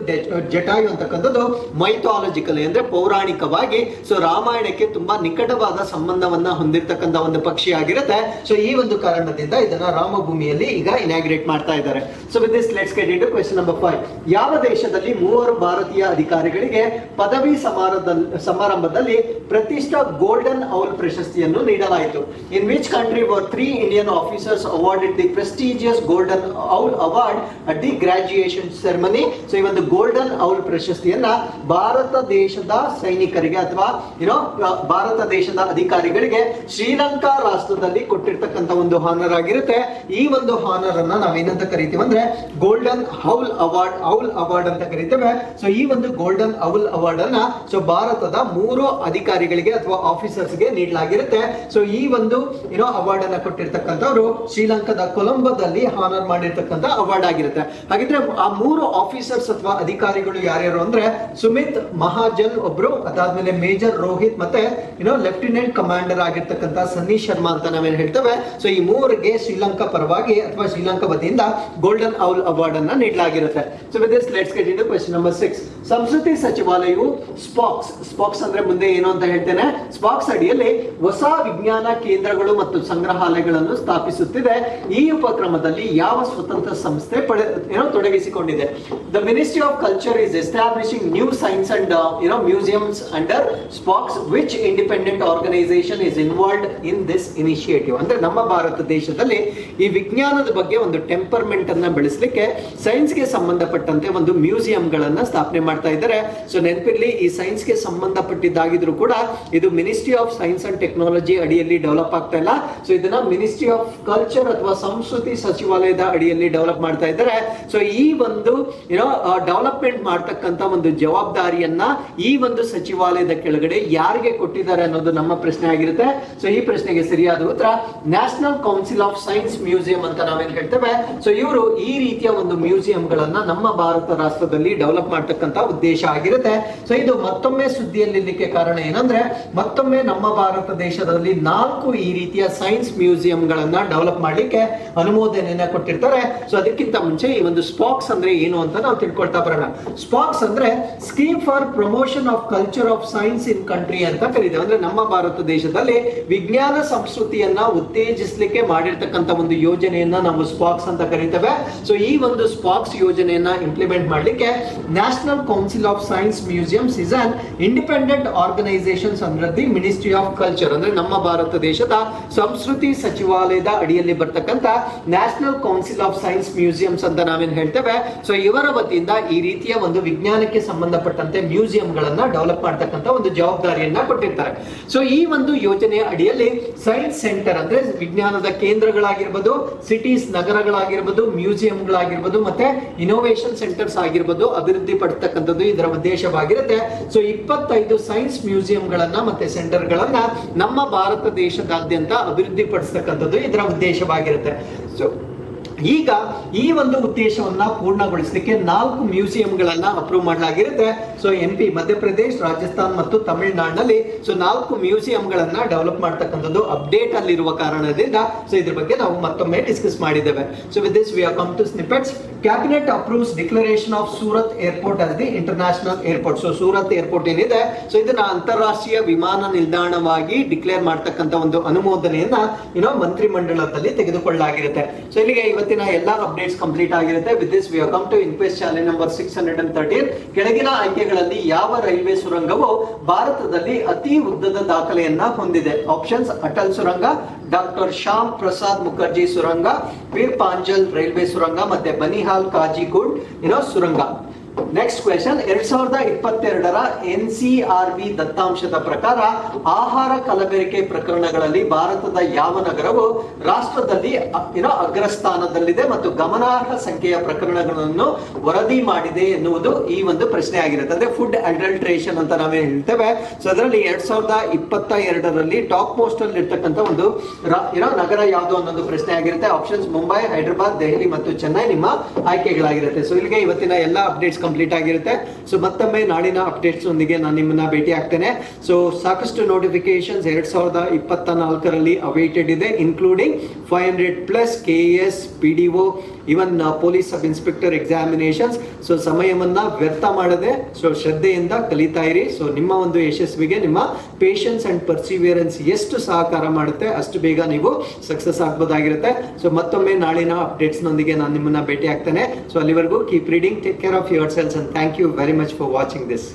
ಜಟಾಯು ಅಂತಕ್ಕಂಥದ್ದು ಮೈಥಾಲಜಿಕಲ್ ಅಂದ್ರೆ ಪೌರಾಣಿಕವಾಗಿ ಸೊ ರಾಮಾಯಣಕ್ಕೆ ತುಂಬಾ ನಿಕಟವಾದ ಸಂಬಂಧವನ್ನ ಹೊಂದಿರತಕ್ಕಂಥ ಒಂದು ಪಕ್ಷಿ ಆಗಿರುತ್ತೆ. ಸೊ ಈ ಒಂದು ಕಾರಣದಿಂದ ಇದನ್ನ ರಾಮಭೂಮಿ ಭೂಮಿಯಲ್ಲಿ ಈಗ ಇನಾಗ್ರೇಟ್ ಮಾಡ್ತಾ ಇದ್ದಾರೆ. So with this let's get into question number 5. ಯಾವ ದೇಶದಲ್ಲಿ 3 ಭಾರತೀಯ ಅಧಿಕಾರಿಗಳಿಗೆ ಪದವಿ ಸಮಾರಂಭದಲ್ಲಿ ಪ್ರತಿಷ್ಠಾ ಗೋಲ್ಡನ್ ಔಲ್ ಪ್ರಶಸ್ತಿಯನ್ನು ನೀಡಲಾಯಿತು? In which country var 3 Indian officers awarded the prestigious golden owl award at the graduation ceremony? So ಈ ಒಂದು ಗೋಲ್ಡನ್ ಔಲ್ ಪ್ರಶಸ್ತಿಯನ್ನ ಭಾರತ ದೇಶದ ಸೈನಿಕರಿಗೆ ಅಥವಾ ಭಾರತ ದೇಶದ ಅಧಿಕಾರಿಗಳಿಗೆ ಶ್ರೀಲಂಕಾ ರಾಷ್ಟ್ರದಲ್ಲಿ ಕೊಟ್ಟಿರ್ತಕ್ಕಂಥ ಒಂದು ಹಾನರ್ ಆಗಿರುತ್ತೆ. ಈ ಒಂದು ಹಾನರ್ ಅನ್ನ ನಾವೇನಂತ ಕರಿತೀವಿ ಅಂದ್ರೆ ಗೋಲ್ಡನ್ ಔಲ್ ಅವಾರ್ಡ್ ಅಂತ ಕರಿತೇವೆ. ಸೊ ಈ ಒಂದು ಗೋಲ್ಡನ್ ಔಲ್ ಅವಾರ್ಡ್ ಅನ್ನ ಸೊ ಭಾರತದ 3 ಅಧಿಕಾರಿಗಳಿಗೆ ಅಥವಾ ಆಫೀಸರ್ಸ್ ಗೆ ನೀಡಲಾಗಿರುತ್ತೆ. ಸೊ ಈ ಒಂದು ಅವಾರ್ಡ್ ಅನ್ನ ಕೊಟ್ಟಿರ್ತಕ್ಕಂಥವ್ರು ಶ್ರೀಲಂಕಾದ ಕೊಲಂಬೋದಲ್ಲಿ ಹಾನರ್ ಮಾಡಿರ್ತಕ್ಕಂಥ ಅವಾರ್ಡ್ ಆಗಿರುತ್ತೆ. ಹಾಗಿದ್ರೆ ಆ 3 ಆಫೀಸರ್ಸ್ ಅಥವಾ ಅಧಿಕಾರಿಗಳು ಯಾರ್ಯಾರು ಅಂದ್ರೆ ಸುಮಿತ್ ಮಹಾಜನ್ ಒಬ್ರು, ಅದಾದ್ಮೇಲೆ ಮೇಜರ್ ರೋಹಿತ್ ಮತ್ತೆ ಲೆಫ್ಟಿನೆಂಟ್ ಕಮಾಂಡರ್ ಆಗಿರ್ತಕ್ಕಂಥ ಸನ್ನಿ ಶರ್ಮಾ ಅಂತ ನಾವೇನ್ ಹೇಳ್ತೇವೆ. ಸೊ ಈ 3ಗೆ ಶ್ರೀಲಂಕಾ ಪರವಾಗಿ ಅಥವಾ ಶ್ರೀಲಂಕಾ ವತಿಯಿಂದ ಗೋಲ್ಡನ್ ಔಲ್ ಅವಾರ್ಡ್ ಅನ್ನ ನೀಡಲಾಗಿರುತ್ತೆ. So with this let's get into question number 6. ಸಂಸ್ಕೃತಿ ಸಚಿವಾಲಯವು ಸ್ಪಾಕ್ಸ್ ಅಂದ್ರೆ ಮುಂದೆ ಏನು ಅಂತ ಹೇಳ್ತೇನೆ. ಸ್ಪಾಕ್ಸ್ ಅಡಿಯಲ್ಲಿ ಹೊಸ ವಿಜ್ಞಾನ ಕೇಂದ್ರಗಳು ಮತ್ತು ಸಂಗ್ರಹಾಲಯಗಳನ್ನು ಸ್ಥಾಪಿಸುತ್ತಿದೆ. ಈ ಉಪಕ್ರಮದಲ್ಲಿ ಯಾವ ಸ್ವತಂತ್ರ ಸಂಸ್ಥೆ ತೊಡಗಿಸಿಕೊಂಡಿದೆ? The ministry of culture is establishing new science and museums under SPOCS. Which independent organisation is involved in this initiative? ಅಂದ್ರೆ ನಮ್ಮ ಭಾರತ ದೇಶದಲ್ಲಿ ಈ ವಿಜ್ಞಾನದ ಬಗ್ಗೆ ಒಂದು ಟೆಂಪರ್ಮೆಂಟ್ ಅನ್ನ ಬೆಳೆಸಲಿಕ್ಕೆ ಸೈನ್ಸ್ಗೆ ಸಂಬಂಧಪಟ್ಟಂತೆ ಒಂದು ಮ್ಯೂಸಿಯಂ ಗಳನ್ನ ಸ್ಥಾಪನೆ ಮಾಡ್ತಾ ಇದ್ದಾರೆ. ಸೊ ನೆನಪಿರ್ಲಿ, ಈ ಸೈನ್ಸ್ಗೆ ಸಂಬಂಧಪಟ್ಟಿದ್ದಾಗಿದ್ರು ಕೂಡ ಇದು ministry of science and technology ಅಡಿಯಲ್ಲಿ ಡೆವಲಪ್ ಆಗ್ತಾ ಇಲ್ಲ. ಸೊ ಇದನ್ನ ಮಿನಿಸ್ಟ್ರಿ ಆಫ್ ಕಲ್ಚರ್ ಅಥವಾ ಸಂಸ್ಕೃತಿ ಸಚಿವಾಲಯದ ಅಡಿಯಲ್ಲಿ ಡೆವಲಪ್ ಮಾಡ್ತಾ ಇದ್ದಾರೆ. ಸೊ ಈ ಒಂದು ಡೆವಲಪ್ಮೆಂಟ್ ಮಾಡ್ತಕ್ಕಂತ ಒಂದು ಜವಾಬ್ದಾರಿಯನ್ನ ಈ ಒಂದು ಸಚಿವಾಲಯದ ಕೆಳಗಡೆ ಯಾರಿಗೆ ಕೊಟ್ಟಿದ್ದಾರೆ ಅನ್ನೋದು ನಮ್ಮ ಪ್ರಶ್ನೆ ಆಗಿರುತ್ತೆ. ಸೊ ಈ ಪ್ರಶ್ನೆಗೆ ಸರಿಯಾದ ಉತ್ತರ national council of science museum ಅಂತ ನಾವೇನ್ ಹೇಳ್ತೇವೆ. ಸೊ ಇವರು ಈ ರೀತಿಯ ಒಂದು ಮ್ಯೂಸಿಯಂ ಗಳನ್ನ ನಮ್ಮ ಭಾರತ ರಾಷ್ಟ್ರದಲ್ಲಿ ಡೆವಲಪ್ ಮಾಡ್ತಕ್ಕಂತ ಉದ್ದೇಶ ಆಗಿರುತ್ತೆ. ಸೊ ಇದು ಮತ್ತೊಮ್ಮೆ ಸುದ್ದಿಯಲ್ಲಿರ್ಲಿಕ್ಕೆ ಕಾರಣ ಏನಂದ್ರೆ ಮತ್ತೊಮ್ಮೆ ನಮ್ಮ ಭಾರತ ದೇಶದಲ್ಲಿ 4 ಈ ರೀತಿಯ ಸೈನ್ಸ್ ಮ್ಯೂಸಿಯಂ ಗಳನ್ನ ಡೆವಲಪ್ ಮಾಡ್ಲಿಕ್ಕೆ ಅನುಮೋದನೆಯನ್ನ ಕೊಟ್ಟಿರ್ತಾರೆ. ಸೊ ಅದಕ್ಕಿಂತ ಮುಂಚೆ ಈ ಒಂದು ಸ್ಪಾಕ್ಸ್ ಅಂದ್ರೆ ಏನು ಅಂತ ನಾವು ತಿಳ್ಕೊಳ್ತಾ ಬರೋಣ. ಸ್ಪಾಕ್ಸ್ ಅಂದ್ರೆ scheme for promotion of culture of science in country ಅಂತ ಕರೀತೇವೆ. ಅಂದ್ರೆ ನಮ್ಮ ಭಾರತ ದೇಶದಲ್ಲಿ ವಿಜ್ಞಾನ ಸಂಸ್ಕೃತಿಯನ್ನ ಉತ್ತೇಜಿಸಲಿಕ್ಕೆ ಮಾಡಿರ್ತಕ್ಕಂಥ ಒಂದು ಯೋಜನೆಯನ್ನ ನಾವು ಸ್ಪಾಕ್ಸ್ ಅಂತ ಕರೀತೇವೆ. ಸೊ ಈ ಒಂದು ಸ್ಪಾಕ್ಸ್ ಯೋಜನೆಯನ್ನ ಇಂಪ್ಲಿಮೆಂಟ್ ಮಾಡ್ಲಿಕ್ಕೆ national council of science museums is an independent organisations under the ministry of culture. ಅಂದ್ರೆ ನಮ್ಮ ಭಾರತ ದೇಶದ ಸಂಸ್ಕೃತಿ ಸಚಿವಾಲಯದ ಅಡಿಯಲ್ಲಿ ಬರ್ತಕ್ಕಂಥ national council of science museums ಅಂತ ನಾವೇನ್ ಹೇಳ್ತೇವೆ. ಸೊ ಇವರ ವತಿಯಿಂದ ಈ ರೀತಿಯ ಒಂದು ವಿಜ್ಞಾನಕ್ಕೆ ಸಂಬಂಧಪಟ್ಟಂತೆ ಮ್ಯೂಸಿಯಂ ಗಳನ್ನ ಡೆವಲಪ್ ಮಾಡ್ತಕ್ಕಂಥ ಒಂದು ಜವಾಬ್ದಾರಿಯನ್ನ ಕೊಟ್ಟಿರ್ತಾರೆ. ಸೊ ಈ ಒಂದು ಯೋಜನೆಯ ಅಡಿಯಲ್ಲಿ ಸೈನ್ಸ್ ಸೆಂಟರ್ ಅಂದ್ರೆ ವಿಜ್ಞಾನದ ಕೇಂದ್ರಗಳಾಗಿರ್ಬೋದು, ಸಿಟೀಸ್ ನಗರಗಳಾಗಿರ್ಬೋದು, ಮ್ಯೂಸಿಯಂಗಳಾಗಿರ್ಬೋದು ಮತ್ತೆ ಇನೋವೇಷನ್ ಸೆಂಟರ್ಸ್ ಆಗಿರ್ಬೋದು ಅಭಿವೃದ್ಧಿ ಪಡಿಸ್ತಕ್ಕಂಥದ್ದು ಇದರ ಉದ್ದೇಶವಾಗಿರುತ್ತೆ. ಸೊ 25 ಸೈನ್ಸ್ ಮ್ಯೂಸಿಯಂ ಗಳನ್ನ ಮತ್ತೆ ಸೆಂಟರ್ ಗಳನ್ನ ನಮ್ಮ ಭಾರತ ದೇಶದಾದ್ಯಂತ ಅಭಿವೃದ್ಧಿ ಪಡಿಸ್ತಕ್ಕಂಥದ್ದು ಇದರ ಉದ್ದೇಶವಾಗಿರುತ್ತೆ. ಸೊ ಈಗ ಈ ಒಂದು ಉದ್ದೇಶವನ್ನ ಪೂರ್ಣಗೊಳಿಸಲಿಕ್ಕೆ 4 ಮ್ಯೂಸಿಯಂ ಗಳನ್ನ ಅಪ್ರೂವ್ ಮಾಡಲಾಗಿರುತ್ತೆ. ಸೊ MP, ಮಧ್ಯಪ್ರದೇಶ, ರಾಜಸ್ಥಾನ್ ಮತ್ತು ತಮಿಳುನಾಡಿನಲ್ಲಿ ಸೊ 4 ಮ್ಯೂಸಿಯಂ ಗಳನ್ನ ಡೆವಲಪ್ ಮಾಡ್ತಕ್ಕಂಥದ್ದು ಅಪ್ಡೇಟ್ ಅಲ್ಲಿರುವ ಕಾರಣದಿಂದ ಸೊ ಇದ್ರ ಬಗ್ಗೆ ನಾವು ಮತ್ತೊಮ್ಮೆ ಡಿಸ್ಕಸ್ ಮಾಡಿದ್ದೇವೆ. So with this we are come to snippets. Cabinet approves declaration of Surat airport as the international airport. So Surat airport ಏನಿದೆ ಸೊ ಇದನ್ನ ಅಂತಾರಾಷ್ಟ್ರೀಯ ವಿಮಾನ ನಿಲ್ದಾಣವಾಗಿ ಡಿಕ್ಲೇರ್ ಮಾಡ್ತಕ್ಕಂಥ ಒಂದು ಅನುಮೋದನೆಯನ್ನ ಮಂತ್ರಿಮಂಡಲದಲ್ಲಿ ತೆಗೆದುಕೊಳ್ಳಲಾಗಿರುತ್ತೆ. ಸೊ ಇಲ್ಲಿಗೆ ಇವತ್ತಿನ ಎಲ್ಲ ಅಪ್ಡೇಟ್ಸ್ ಕಂಪ್ಲೀಟ್ ಆಗಿರುತ್ತೆ. With this we come to inquest challenge number 613. ಕೆಳಗಿನ ಆಯ್ಕೆಗಳಲ್ಲಿ ಯಾವ ರೈಲ್ವೆ ಸುರಂಗವು ಭಾರತದಲ್ಲಿ ಅತಿ ಉದ್ದದ ದಾಖಲೆಯನ್ನ ಹೊಂದಿದೆ? ಆಪ್ಷನ್ಸ್: ಅಟಲ್ ಸುರಂಗ, ಡಾಕ್ಟರ್ ಶ್ಯಾಮ್ ಪ್ರಸಾದ್ ಮುಖರ್ಜಿ ಸುರಂಗ, ವೀರ್ ಪಾಂಜಲ್ ರೈಲ್ವೆ ಸುರಂಗ ಮತ್ತೆ ಬನಿಹಾಲ್ ಕಾಜಿಗುಂಡ್ ಸುರಂಗ. ನೆಕ್ಸ್ಟ್ ಕ್ವೆಶ್ಚನ್, 2022ರ NCRB ದತ್ತಾಂಶದ ಪ್ರಕಾರ ಆಹಾರ ಕಲಬೆರಕೆ ಪ್ರಕರಣಗಳಲ್ಲಿ ಭಾರತದ ಯಾವ ನಗರವು ರಾಷ್ಟ್ರದಲ್ಲಿ ಅಗ್ರಸ್ಥಾನದಲ್ಲಿದೆ ಮತ್ತು ಗಮನಾರ್ಹ ಸಂಖ್ಯೆಯ ಪ್ರಕರಣಗಳನ್ನು ವರದಿ ಮಾಡಿದೆ ಎನ್ನುವುದು ಈ ಒಂದು ಪ್ರಶ್ನೆ ಆಗಿರುತ್ತೆ. ಅಂದ್ರೆ ಫುಡ್ ಅಡಲ್ಟ್ರೇಷನ್ ಅಂತ ನಾವೇ ಹೇಳ್ತೇವೆ. ಸೊ ಅದರಲ್ಲಿ 2022ರಲ್ಲಿ ಟಾಪ್ ಮೋಸ್ಟ್ ಅಲ್ಲಿ ಇರ್ತಕ್ಕಂಥ ಒಂದು ನಗರ ಯಾವುದು ಅನ್ನೋದು ಪ್ರಶ್ನೆ ಆಗಿರುತ್ತೆ. ಆಪ್ಷನ್ಸ್: ಮುಂಬೈ, ಹೈದರಾಬಾದ್, ದೆಹಲಿ ಮತ್ತು ಚೆನ್ನೈ ನಿಮ್ಮ ಆಯ್ಕೆಗಳಾಗಿರುತ್ತೆ. ಸೊ ಇಲ್ಲಿಗೆ ಇವತ್ತಿನ ಎಲ್ಲ ಅಪ್ಡೇಟ್ಸ್ ಕಂಪ್ಲೀಟ್ ಆಗಿರುತ್ತೆ. ಸೊ ಮತ್ತೊಮ್ಮೆ ನಾಳಿನ ಅಪ್ಡೇಟ್ಸ್ ಒಂದಿಗೆ ನಾನು ನಿಮ್ಮನ್ನ ಭೇಟಿ ಆಗ್ತೇನೆ. ಸೊ ಸಾಕಷ್ಟು ನೋಟಿಫಿಕೇಶನ್ಸ್ 2024ರಲ್ಲಿ ಅವೈಟೆಡ್ ಇದೆ, including 500+ KAS, PDO, even police sub inspector examinations. So ಸಮಯವನ್ನ ವ್ಯರ್ಥ ಮಾಡದೆ ಸೊ ಶ್ರದ್ಧೆಯಿಂದ ಕಲಿತಾ ಇರಿ. ಸೊ ನಿಮ್ಮ ಒಂದು ಯಶಸ್ವಿಗೆ ನಿಮ್ಮ ಪೇಷನ್ಸ್ ಅಂಡ್ ಪರ್ಸಿವಿಯರೆನ್ಸ್ ಎಷ್ಟು ಸಹಕಾರ ಮಾಡುತ್ತೆ ಅಷ್ಟು ಬೇಗ ನೀವು ಸಕ್ಸಸ್ ಆಗ್ಬೋದಾಗಿರುತ್ತೆ. ಸೊ ಮತ್ತೊಮ್ಮೆ ನಾಳಿನ ಅಪ್ಡೇಟ್ಸ್ ನೊಂದಿಗೆ ನಾನು ನಿಮ್ಮನ್ನ ಭೇಟಿ ಆಗ್ತೇನೆ. ಸೊ ಅಲ್ಲಿವರೆಗೂ keep reading, take care of yourselves and thank you very much for watching this.